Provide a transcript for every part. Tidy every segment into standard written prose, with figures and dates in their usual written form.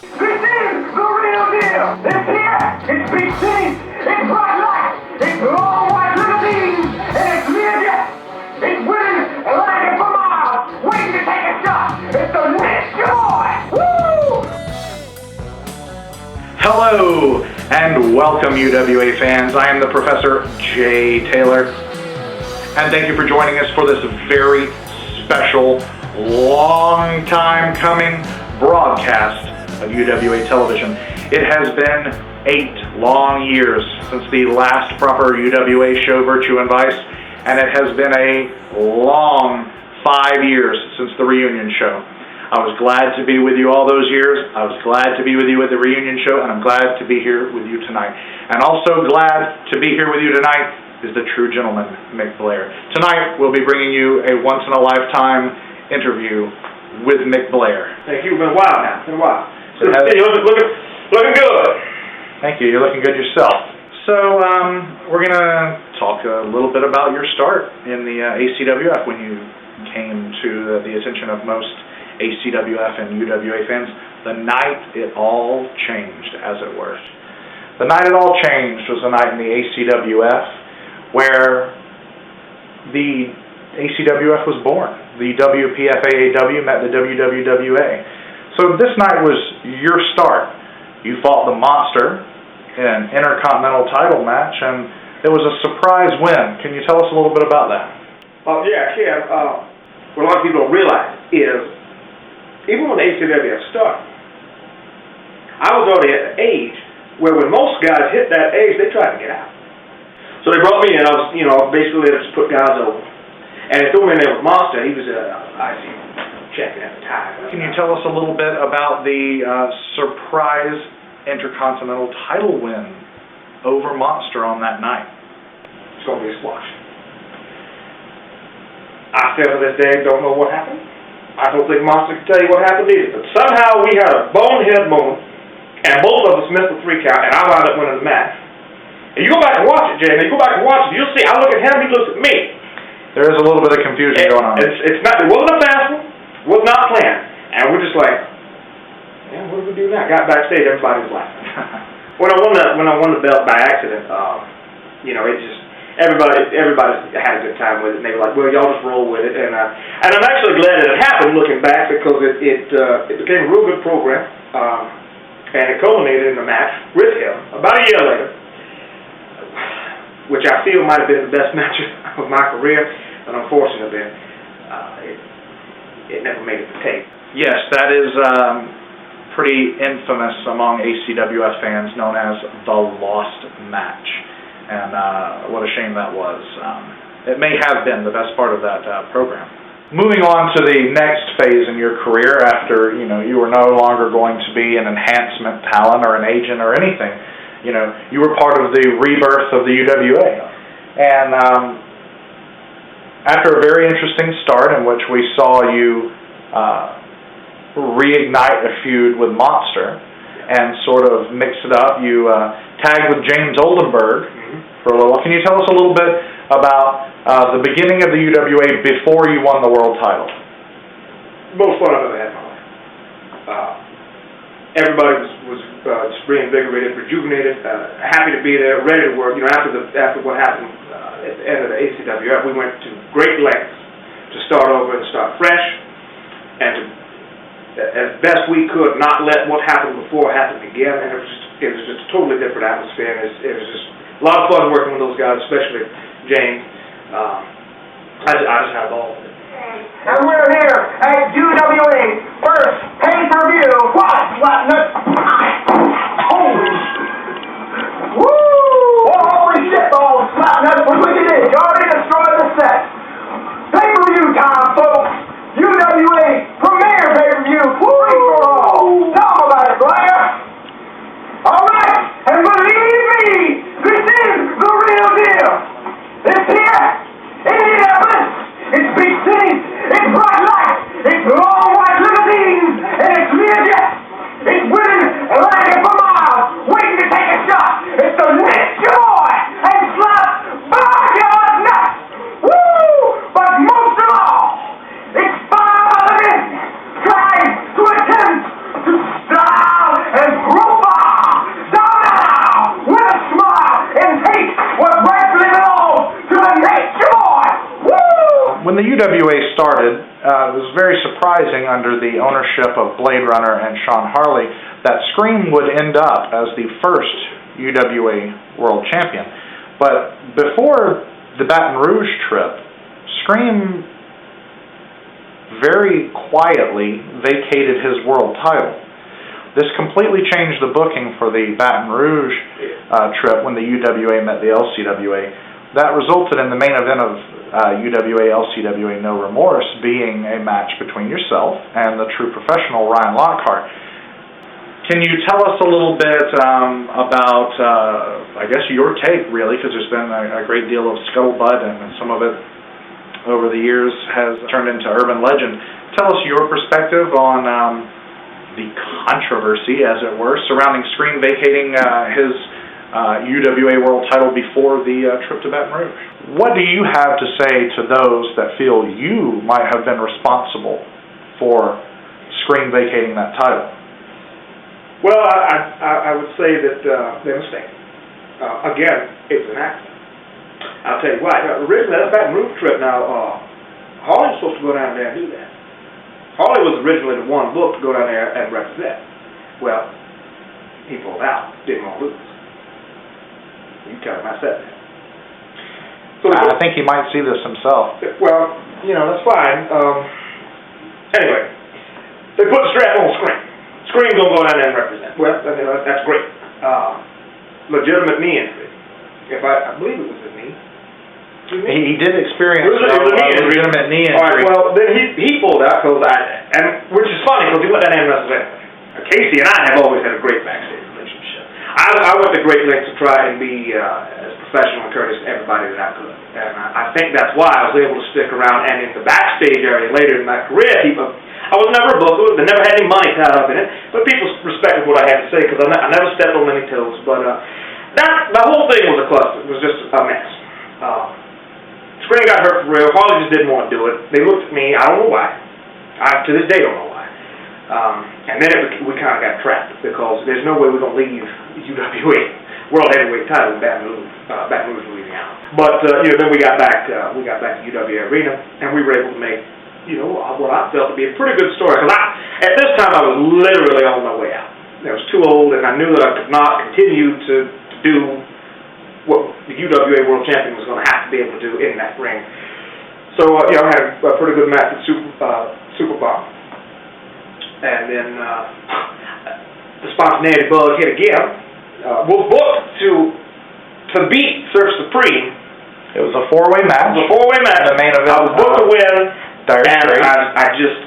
This is the real deal. It's here. It's big cities. It's bright lights. It's long white limousines. And it's midgets. It's women lining for miles, waiting to take a shot. It's the Ninja Boy. Woo! Hello and welcome, UWA fans. I am the Professor Jay Taylor, and thank you for joining us for this very special, long time coming broadcast of UWA television. It has been 8 long years since the last proper UWA show, Virtue and Vice, and it has been a long 5 years since the reunion show. I was glad to be with you all those years. I was glad to be with you at the reunion show, and I'm glad to be here with you tonight. And also glad to be here with you tonight is the true gentleman, Mick Blair. Tonight, we'll be bringing you a once-in-a-lifetime interview with Mick Blair. Thank you. It's been a while now. It's been a while. You're looking good. Thank you. You're looking good yourself. So, we're going to talk a little bit about your start in the ACWF when you came to the attention of most ACWF and UWA fans. The night it all changed, as it were. The night it all changed was the night in the ACWF where the ACWF was born. The WPFAAW met the WWWA. So this night was your start. You fought the Monster in an Intercontinental title match, and it was a surprise win. Can you tell us a little bit about that? Yeah. What a lot of people don't realize is, even when the ACWF started, I was already at the age where when most guys hit that age, they try to get out. So they brought me in. I was, basically just put guys over. And they threw me in there with Monster. He was IC champion at the time. Can you tell us a little bit about the surprise Intercontinental title win over Monster on that night? It's going to be a squash. I still to this day don't know what happened. I don't think Monster can tell you what happened either. But somehow we had a bonehead moment, and both of us missed the 3 count, and I wound up winning the match. And you go back and watch it, Jay. And you go back and watch it, you'll see. I look at him, he looks at me. There is a little bit of confusion going on. It wasn't a fast one. It was not planned. And we're just like, man, what do we do now? Got backstage, everybody was laughing. When I won the belt by accident, it just everybody had a good time with it. And they were like, well, y'all just roll with it. And I'm actually glad that it happened looking back, because it became a real good program. And it culminated in a match with him about a year later, which I feel might have been the best match of my career, but unfortunately, it never made it to tape. Yes, that is pretty infamous among ACWF fans, known as the Lost Match. And what a shame that was. It may have been the best part of that program. Moving on to the next phase in your career after, you were no longer going to be an enhancement talent or an agent or anything. You were part of the rebirth of the UWA. And after a very interesting start in which we saw you reignite a feud with Monster and sort of mix it up, you tagged with James Oldenburg for a little. Can you tell us a little bit about the beginning of the UWA before you won the world title? Most fun I've ever had in my life. Everybody was just reinvigorated, rejuvenated, happy to be there, ready to work. After what happened at the end of the ACWF, we went to great lengths to start over and start fresh, and to, as best we could, not let what happened before happen again. And it was just a totally different atmosphere. And it was just a lot of fun working with those guys, especially James. I just had a ball with it. And we're here at UWA first pay-per-view. What? Holy woo! Well, holy shit, balls, slap nuts. Look at this. You already destroyed the set. Pay-per-view time, folks. UWA premier pay-per-view. Free for all. Tell them about it, Blair. All right. And believe me, this is the real deal. It's here. Indianapolis. It's big cities. It's bright lights. It's surprising under the ownership of Blade Runner and Sean Harley that Scream would end up as the first UWA World Champion. But before the Baton Rouge trip, Scream very quietly vacated his world title. This completely changed the booking for the Baton Rouge trip when the UWA met the LCWA. That resulted in the main event of UWA LCWA No Remorse being a match between yourself and the true professional Ryan Lockhart. Can you tell us a little bit about, I guess, your take, really, because there's been a great deal of scuttlebutt, and some of it over the years has turned into urban legend. Tell us your perspective on the controversy, as it were, surrounding Scream vacating his UWA World title before the trip to Baton Rouge. What do you have to say to those that feel you might have been responsible for Scream vacating that title? Well, I would say that they're mistaken. Again, it was an accident. I'll tell you why. Originally, that Baton Rouge trip, Harley was supposed to go down there and do that. Harley was originally the one booked to go down there and represent. Well, he pulled out, didn't want to lose. You tell him I said that. So I think he might see this himself. Well, that's fine. Anyway, they put the strap on Scream. Scream's going to go down there and represent. Well, that's great. Legitimate knee injury. I believe it was a knee. He did experience a legitimate knee injury. All right, well, then he pulled out, which is funny because he went down there and wrestled anyway. Casey and I have always had a great backstage relationship. I went to great lengths to try and be as professional and courteous to everybody that I could. And I think that's why I was able to stick around. And in the backstage area later in my career, I was never a booker. They never had any money tied up in it. But people respected what I had to say because I never stepped on any toes. But the whole thing was a cluster. It was just a mess. Scream got hurt for real. Harley just didn't want to do it. They looked at me. I don't know why. I to this day don't know why. And then we kind of got trapped because there's no way we're going to leave UWA World Heavyweight title in Baton Rouge, Louisiana. But then we got back to UWA Arena, and we were able to make what I felt to be a pretty good story. Because at this time I was literally on my way out. I was too old, and I knew that I could not continue to do what the UWA World Champion was going to have to be able to do in that ring. So I had a pretty good match at Super Bowl. And then the spontaneity bug hit again. Was booked to beat Surf Supreme. It was a four-way match. It was a four-way match. The main event. I was booked to win, Dire and Straits.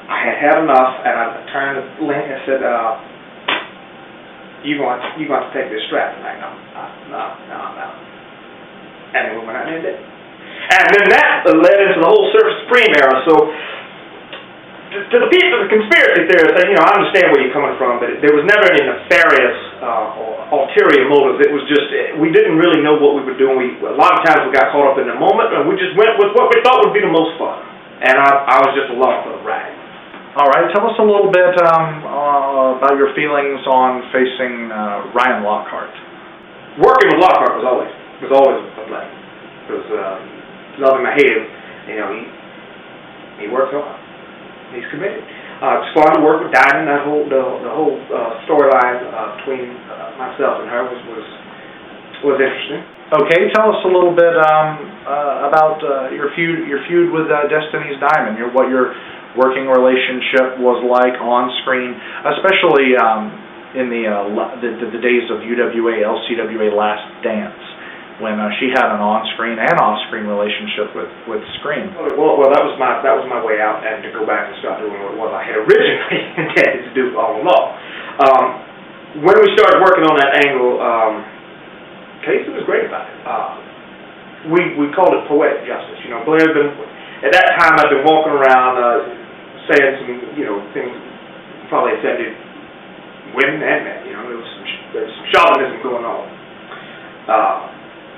I had enough, and I turned to Link and said, "You going to take this strap tonight?" No. And then we went out and did it. And then that led into the whole Surf Supreme era. So to the people, the conspiracy theorists, I understand where you're coming from, but there was never any nefarious or ulterior motives. It was just, we didn't really know what we were doing. A lot of times we got caught up in the moment, and we just went with what we thought would be the most fun. And I was just along for the ride. All right, tell us a little bit about your feelings on facing Ryan Lockhart. Working with Lockhart was always a blessing. Because love him, I hate him. He works hard. He's committed. It's fun to work with Diamond. That whole storyline between myself and her was interesting. Okay, tell us a little bit about your feud with Destiny's Diamond. What your working relationship was like on screen, especially in the days of UWA LCWA Last Dance, when she had an on-screen and off-screen relationship with Scream. Well, that was my way out, and to go back and start doing what I had originally intended to do all along. When we started working on that angle, Casey was great about it. We called it poetic justice. Blair at that time I'd been walking around saying some things probably offended women and men. There was some chauvinism going on.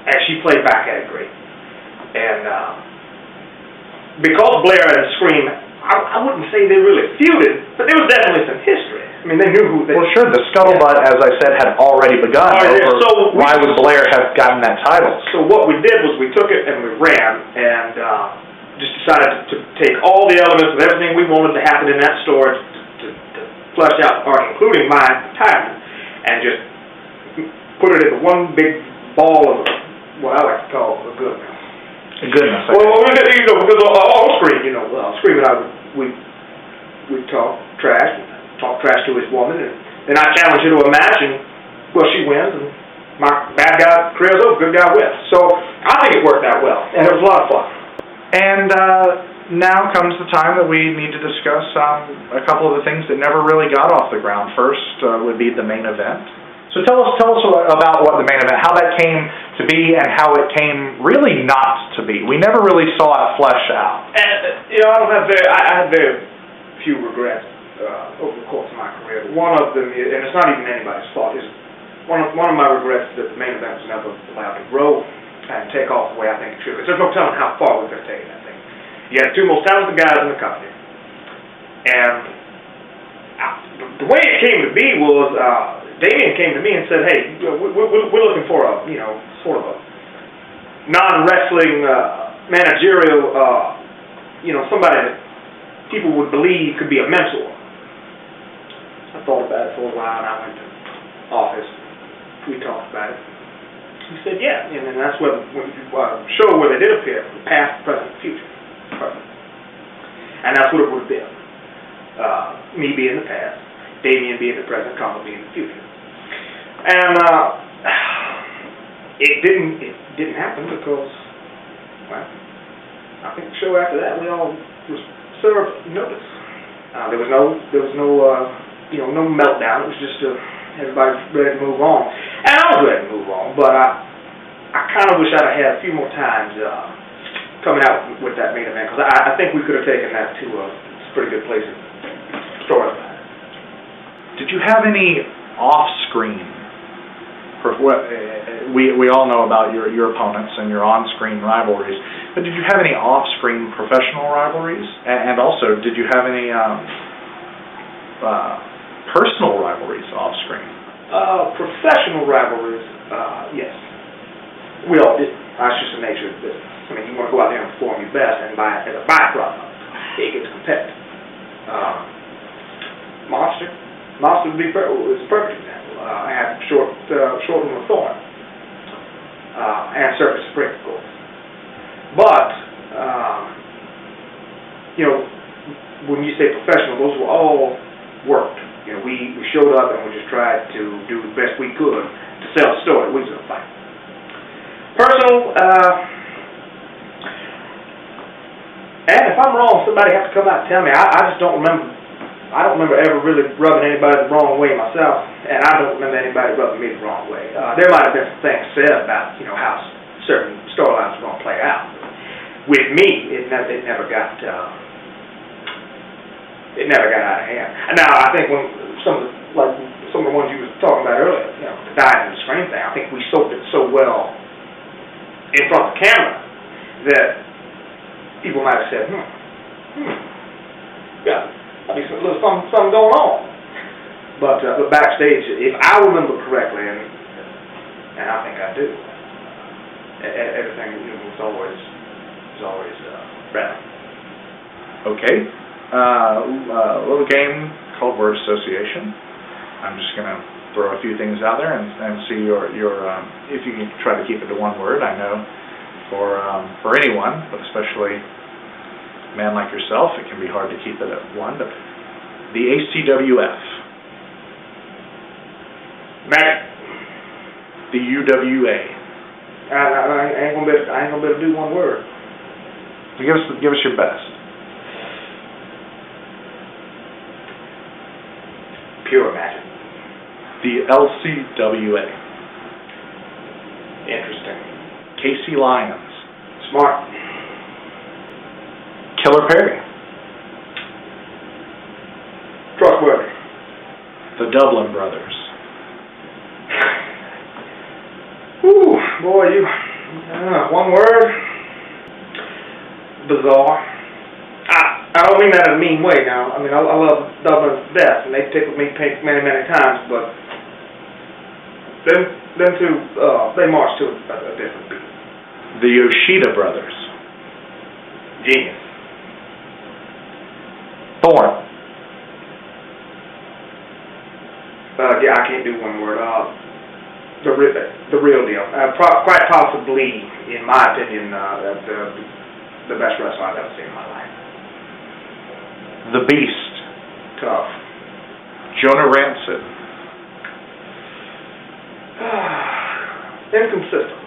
And she played back at it great. And because Blair and Scream, I wouldn't say they really feuded, but there was definitely some history. I mean, they knew who they... Well, sure, the scuttlebutt, as I said, had already begun over why would Blair have gotten that title. So what we did was we took it and we ran, and just decided to take all the elements of everything we wanted to happen in that story to flesh out the part, including my retirement, and just put it into one big ball of what I like to call a goodness. A goodness. Well, because on screen, screaming out, we talk trash to his woman, and then I challenge her to a match, and well, she wins, and my bad guy career's over, good guy wins. So I think it worked out well, and it was a lot of fun. And now comes the time that we need to discuss a couple of the things that never really got off the ground. First would be the main event. So tell us about what the main event, how that came to be, and how it came really not to be. We never really saw it flesh out. And, I had very few regrets over the course of my career. One of them, and it's not even anybody's fault, is one of my regrets that the main event was never allowed to grow and take off the way I think it should. There's no telling how far we could have taken that thing. You had two most talented guys in the company, and the way it came to be was Damien came to me and said, "Hey, we're looking for a sort of a non-wrestling managerial, somebody that people would believe could be a mentor." I thought about it for a while, and I went to the office. We talked about it. He said, "Yeah," and then that's where the show where they did appear, past, present, future. Perfect. And that's what it would have been. Me being the past, Damien being the present, Carl being the future. And it didn't happen because, well, I think the show after that we all was served notice. There was no meltdown. It was just everybody ready to move on, and I was ready to move on. But I kind of wish I'd have had a few more times coming out with that main event, because I think we could have taken that to a pretty good place in story. Did you have any off-screen? We all know about your opponents and your on-screen rivalries, but did you have any off-screen professional rivalries? And also, did you have any personal rivalries off-screen? Professional rivalries, yes. We all did. That's just the nature of the business. I mean, you want to go out there and perform your best, and as a byproduct, it gets competitive. Monster was a perfect example. I had short and Thorn, and Circus Spring, of course. But when you say professional, those were all worked. We showed up and we just tried to do the best we could to sell the story. We was in a fight. Personal, and if I'm wrong, somebody has to come out and tell me. I just don't remember. I don't remember ever really rubbing anybody the wrong way myself, and I don't remember anybody rubbing me the wrong way. There might have been some things said about how certain storylines were going to play out. With me, it never got out of hand. Now I think when some of the ones you were talking about earlier, the dying in the screen thing, I think we soaked it so well in front of the camera that people might have said, yeah, I mean, there's something going on. But backstage, if I remember correctly, and I think I do, everything was always better. Okay. A little game called word association. I'm just going to throw a few things out there and see your if you can try to keep it to one word. I know for anyone, but especially a man like yourself, it can be hard to keep it at one. But the ACWF. Magic. The UWA. I ain't gonna be able to do one word. Give us your best. Pure magic. The LCWA. Interesting. Casey Lyons. Smart. Killer Perry. Trustworthy. The Dublin Brothers. Whew, boy, one word. Bizarre. I don't mean that in a mean way now. I mean, I love Dublin to death, and they tickled me pink many, many times, but them two, they marched to a different beat. The Yoshida Brothers. Genius. Thorn. Yeah, I can't do one word. The real deal. Quite possibly, in my opinion, the best wrestler I've ever seen in my life. The Beast. Tough. Jonah Rancid. Inconsistent.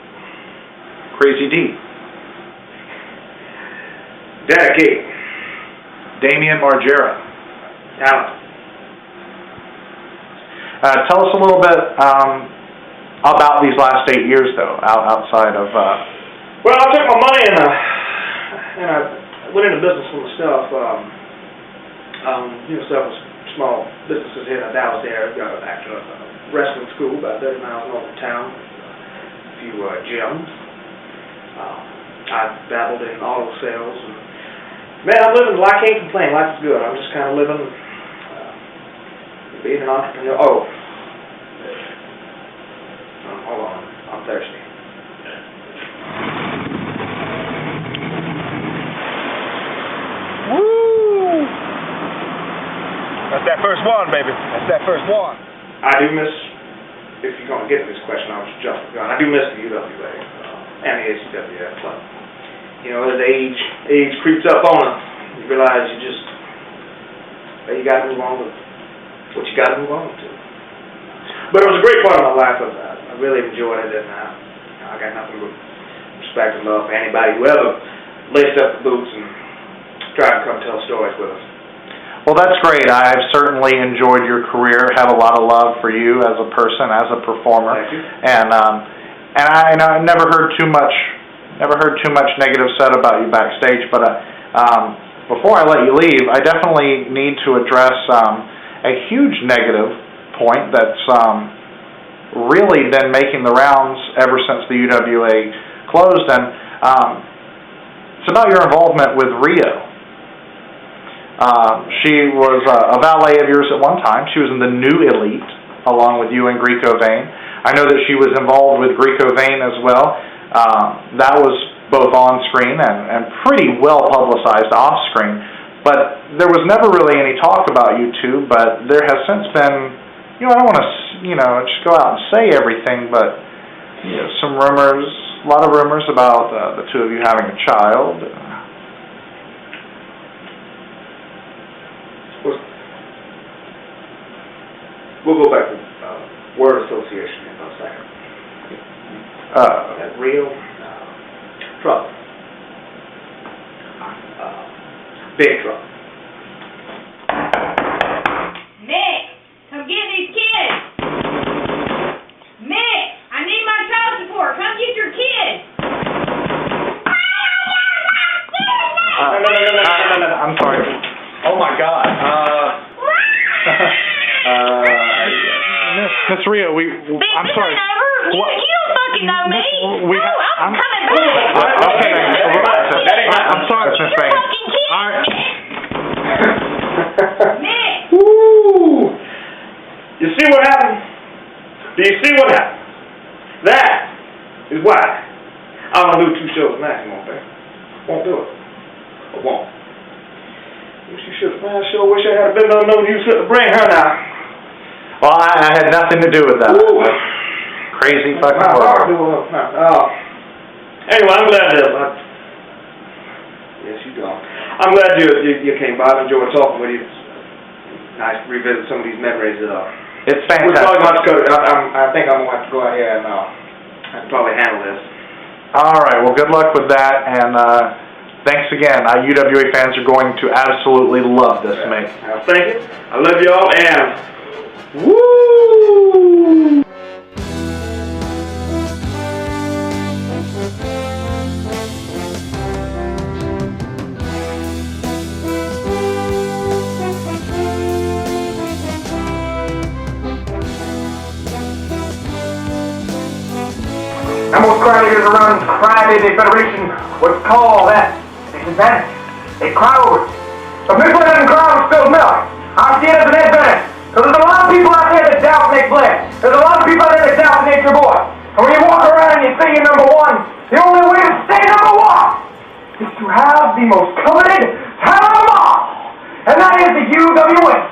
Crazy D. Dedicated. Damian Margera. Talent. Tell us a little bit about these last 8 years, though, outside of... Well, I took my money and I went into business for myself. Several small businesses here in the Dallas area. Got an actual wrestling school about 30 miles north of town. A few gyms. I dabbled in auto sales. And, man, I'm living, I can't complain. Life is good. I'm just kind of living, being an entrepreneur. Oh, hold on. I'm thirsty. Woo! That's that first one, baby. That's that first one. I do miss, if you're going to get to this question, I was just begun. I do miss the UWA and the ACWF club. You know, as age creeps up on us, you realize you got to move on with what you got to move on to. But it was a great part of my life. I really enjoyed it, and I got nothing but respect and love for anybody who ever laced up the boots and tried to come tell stories with us. Well, that's great. I've certainly enjoyed your career, have a lot of love for you as a person, as a performer. Thank you. And I never heard too much negative said about you backstage, but before I let you leave, I definitely need to address a huge negative point that's really been making the rounds ever since the UWA closed, and it's about your involvement with Rio. She was a valet of yours at one time. She was in the New Elite, along with you and Greco Vane. I know that she was involved with Greco Vane as well. That was both on screen and pretty well publicized off screen. But there was never really any talk about you two, but there has since been, I don't want to, just go out and say everything, but some rumors, a lot of rumors about the two of you having a child. We'll go back to word association in a second. That real trouble. Big trouble. Mick, come get these kids. Mick, I need my child support. Come get your kids. No. I'm sorry. Oh my God. Miss Rio, I'm sorry. You don't fucking know me. I'm coming back. Okay, I'm sorry, Miss Vane. All right. Mick. Woo! You see what happened? Do you see what happened? That is why I'm gonna do 2 shows maximum, man. Won't do it. I won't. Wish you should. Man, I sure wish I had been known you should bring her now. Well, I had nothing to do with that. Crazy fucking world. Anyway, I'm glad yes, you do. I'm glad you came by. I enjoyed talking with you. It's nice to revisit some of these memories. It's We're fantastic. probably much good. I think I'm going to have to go out here and I can probably handle this. All right. Well, good luck with that, and thanks again. UWA fans are going to absolutely love this, mate. Thank you. I love you all, and woo! The most crowded around Friday, the Federation was called that disadvantage. A crowd. The misleading crowd spilled milk. I see it as an advantage. Because there's a lot of people out there that doubt Nick Blair. There's a lot of people out there that doubt Nature Boy. And when you walk around and you say you're number one, the only way to stay number one is to have the most coveted title of them all, and that is the UWA